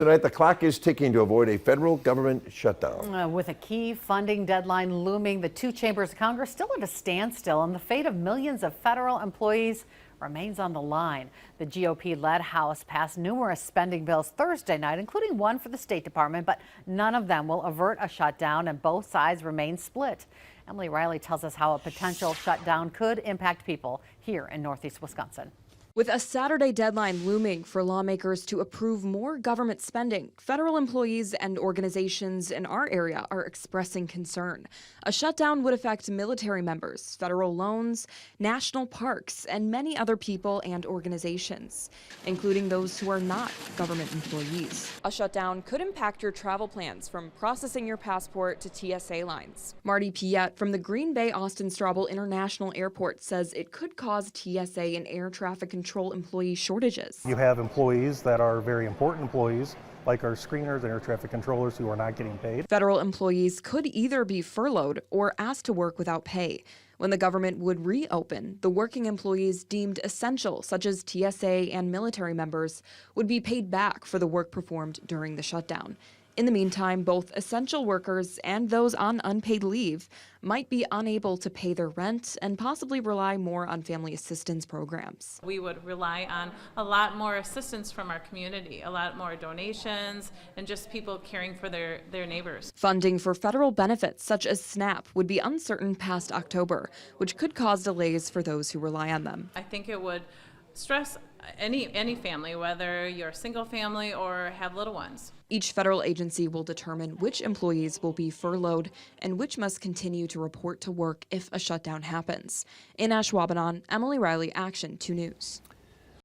Tonight, the clock is ticking to avoid a federal government shutdown. With a key funding deadline looming, the two chambers of Congress still at a standstill, and the fate of millions of federal employees remains on the line. The GOP-led House passed numerous spending bills Thursday night, including one for the State Department, but none of them will avert a shutdown, and both sides remain split. Emily Riley tells us how a potential shutdown could impact people here in Northeast Wisconsin. With a Saturday deadline looming for lawmakers to approve more government spending, federal employees and organizations in our area are expressing concern. A shutdown would affect military members, federal loans, national parks, and many other people and organizations, including those who are not government employees. A shutdown could impact your travel plans, from processing your passport to TSA lines. Marty Piette from the Green Bay Austin Straubel International Airport says it could cause TSA and air traffic control employee shortages. You have employees that are very important employees, like our screeners and air traffic controllers, who are not getting paid. Federal employees could either be furloughed or asked to work without pay. When the government would reopen, the working employees deemed essential, such as TSA and military members, would be paid back for the work performed during the shutdown. In the meantime, both essential workers and those on unpaid leave might be unable to pay their rent and possibly rely more on family assistance programs. We would rely on a lot more assistance from our community, a lot more donations, and just people caring for their neighbors. Funding for federal benefits such as SNAP would be uncertain past October, which could cause delays for those who rely on them. I think it would stress any family, whether you're a single family or have little ones. Each federal agency will determine which employees will be furloughed and which must continue to report to work if a shutdown happens. In Ashwaubenon, Emily Riley, Action 2 News.